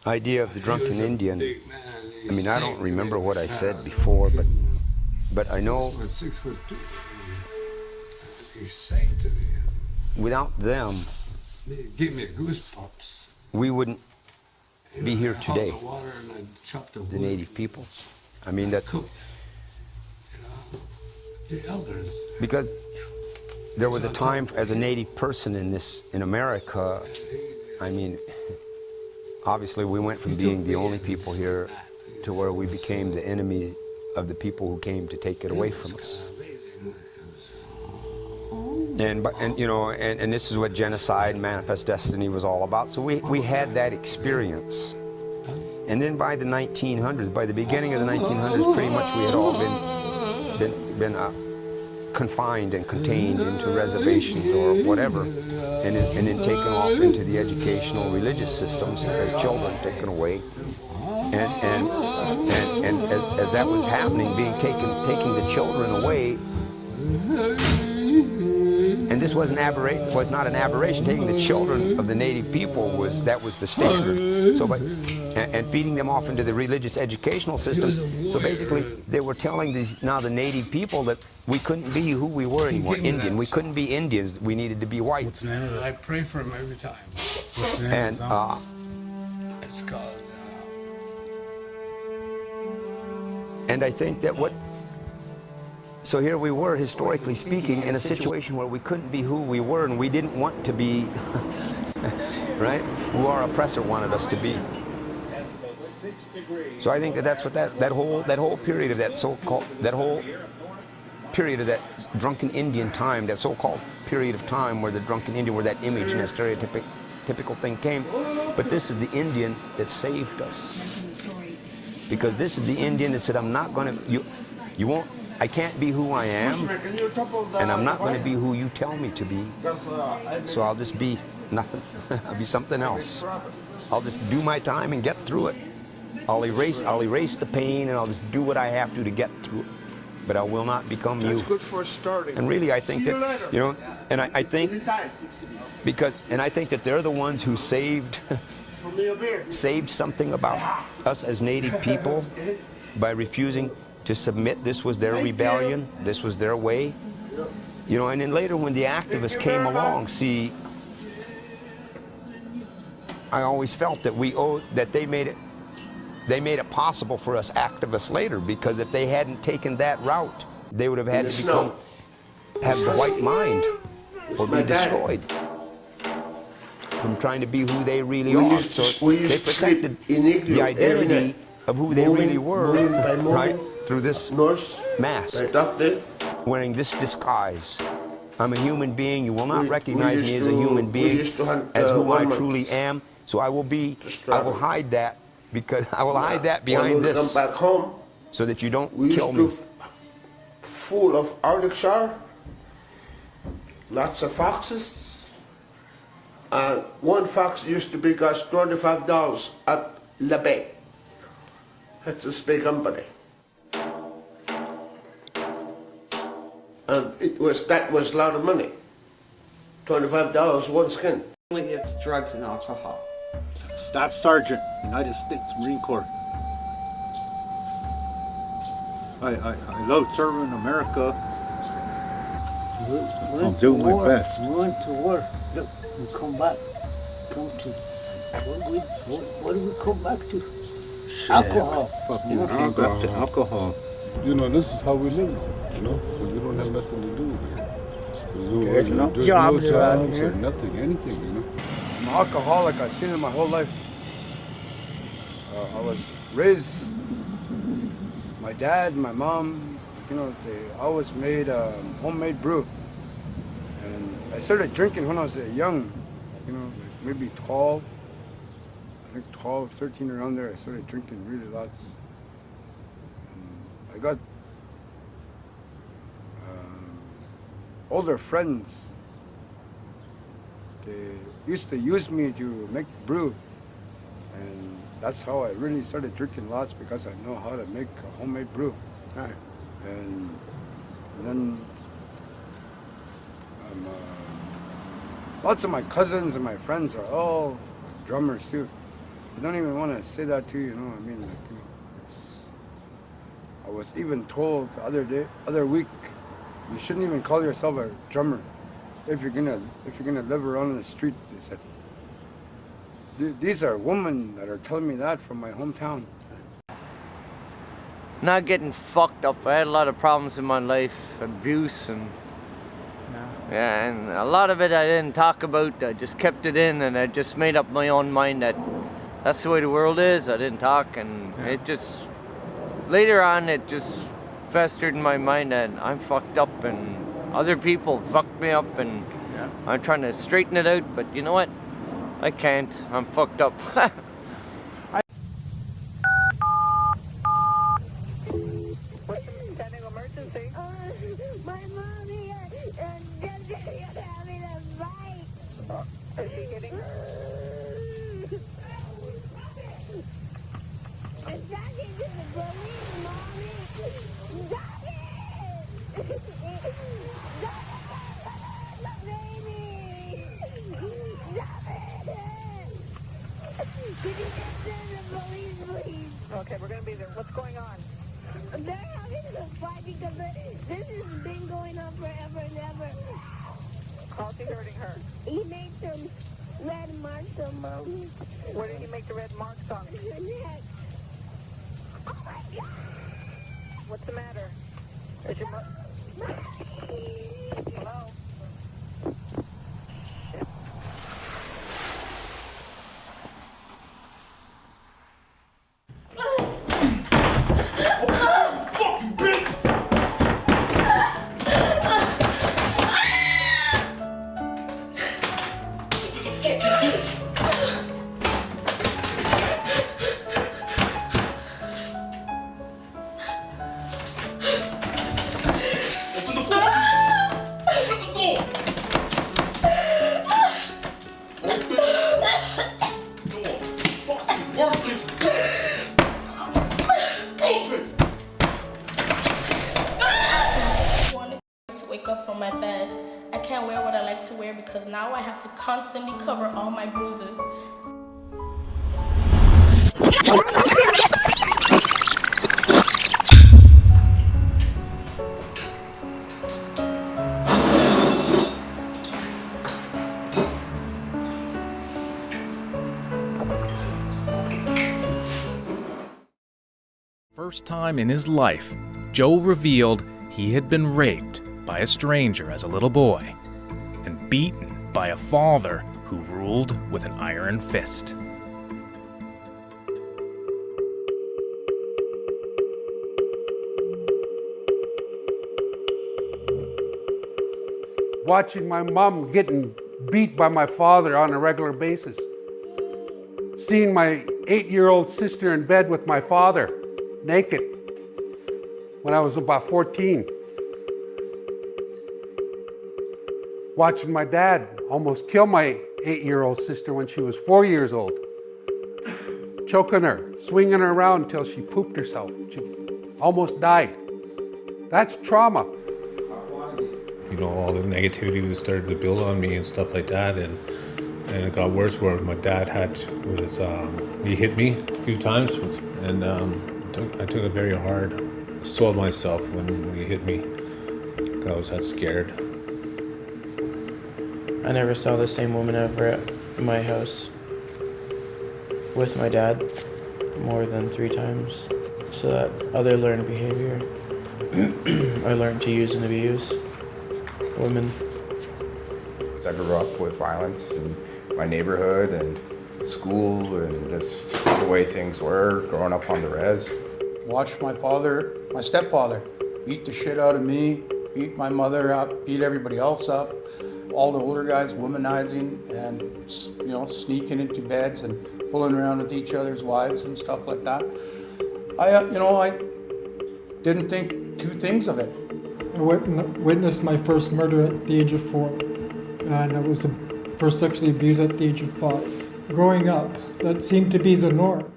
idea of the drunken Indian, I mean, I don't remember what I said before, but I know 6'2". He's saint to me. Without them, It gave me goosebumps. we wouldn't be here today, The water and I chopped the the wood. native people. I mean, that Cooked. The elders. because there was a time as a native person in America, I mean, obviously we went from being the only people here to where we became the enemy of the people who came to take it away from us. And you know, and this is what genocide, manifest destiny was all about. So we had that experience. And then by the 1900s, by the beginning of the 1900s, pretty much we had all been confined and contained into reservations or whatever, and then taken off into the educational religious systems as children, taken away. And as that was happening, taking the children away, and this was not an aberration. Taking the children of the native people was the standard. So, and feeding them off into the religious educational systems. So basically, they were telling the native people that we couldn't be who we were anymore. Indian. We couldn't be Indians. We needed to be white. What's the name of it? I pray for him every time. What's the name of the song? It's called. And I think that so here we were, historically speaking, in a situation where we couldn't be who we were, and we didn't want to be, right? Who our oppressor wanted us to be. So I think that's what that whole period of that so-called, that whole period of that drunken Indian time, that so-called period of time where the drunken Indian, where that image and that stereotypical thing came. But this is the Indian that saved us. Because this is the Indian that said, I'm not going to, you won't, I can't be who I am, and I'm not going to be who you tell me to be. So I'll just be nothing. I'll be something else. I'll just do my time and get through it. I'll erase the pain, and I'll just do what I have to get through it. But I will not become you. That's good for starting. And really, I think that, you know, and I think that they're the ones who saved something about us as native people by refusing to submit. This was their rebellion. This was their way. You know, and then later when the activists came along, see, I always felt that they made it possible for us activists later, because if they hadn't taken that route, they would have had to have the white mind or be destroyed from trying to be who they really are. So they protected the identity of who they really were, right, through this mask, wearing this disguise. I'm a human being. You will not recognize me as a human being, as who I truly am. So I will hide that, because I will hide that behind this, back home, so that you don't we kill used me. to full of elixir, lots of foxes. And one fox used to be cost $25 at La Bay. That's a big company. And that was a lot of money. $25 one skin. It's drugs and alcohol. Staff Sergeant, United States Marine Corps. I love serving America. I'm doing my best. We went to war. Look, we come back. What do we come back to? Shit. Alcohol. Fucking alcohol. Back to alcohol. You know, this is how we live, you know, because we don't have nothing to do here. There's no jobs around or here. nothing, anything, you know. I'm an alcoholic. I've seen it my whole life. I was raised, my dad, my mom, you know, they always made homemade brew. And I started drinking when I was young, you know, like maybe 12, I think 12, 13 around there. I started drinking really lots. And I got older friends. They used to use me to make brew, and that's how I really started drinking lots, because I know how to make a homemade brew. Right. And then lots of my cousins and my friends are all drummers too. I don't even want to say that to you, you know. I mean, like, you know, it's. I was even told the other week, you shouldn't even call yourself a drummer if you're gonna live around in the street. They said. These are women that are telling me that from my hometown. Not getting fucked up. I had a lot of problems in my life, abuse and yeah, and a lot of it I didn't talk about. I just kept it in, and I just made up my own mind that that's the way the world is. I didn't talk, and it just later on it just festered in my mind that I'm fucked up, and other people fucked me up, and I'm trying to straighten it out. But you know what? I can't. I'm fucked up. Emergency. My mommy and Daddy are having a fight. Is she hitting her? It's talking to the police, Mommy. Stop it! Stop it! Baby! Stop it! Could you just send the police, please? Okay, we're going to be there. What's going on? They're having a fight because this has been going on forever and ever. How's he hurting her? He made some red marks on Mom. Where did he make the red marks on? Her neck. Oh my God! What's the matter? Is your Hello? Wake up from my bed. I can't wear what I like to wear because now I have to constantly cover all my bruises. First time in his life, Joe revealed he had been raped by a stranger as a little boy and beaten by a father who ruled with an iron fist. Watching my mom getting beat by my father on a regular basis. Seeing my 8-year-old sister in bed with my father, naked, when I was about 14. Watching my dad almost kill my 8-year-old sister when she was 4 years old. Choking her, swinging her around until she pooped herself. She almost died. That's trauma. You know, all the negativity was started to build on me and stuff like that, and it got worse where my dad he hit me a few times, and I took it very hard. I soiled myself when he hit me. I was that scared. I never saw the same woman ever at my house with my dad more than 3 times. So that other learned behavior, I learned to use and abuse women. I grew up with violence in my neighborhood and school and just the way things were growing up on the res. Watched my stepfather, beat the shit out of me, beat my mother up, beat everybody else up. All the older guys womanizing and, you know, sneaking into beds and fooling around with each other's wives and stuff like that. I didn't think 2 things of it. I witnessed my first murder at the age of 4, and I was first sexually abused at the age of 5. Growing up, that seemed to be the norm.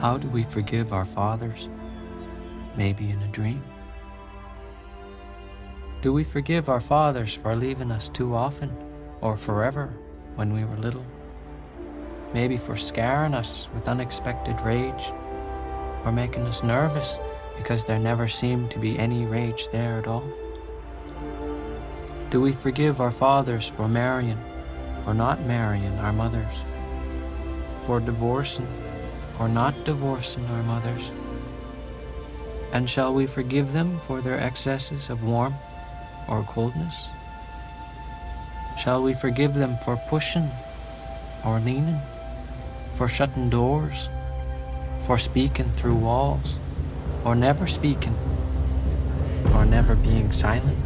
How do we forgive our fathers? Maybe in a dream. Do we forgive our fathers for leaving us too often or forever when we were little? Maybe for scarring us with unexpected rage or making us nervous because there never seemed to be any rage there at all? Do we forgive our fathers for marrying or not marrying our mothers? For divorcing or not divorcing our mothers? And shall we forgive them for their excesses of warmth or coldness? Shall we forgive them for pushing or leaning, for shutting doors, for speaking through walls, or never speaking, or never being silent?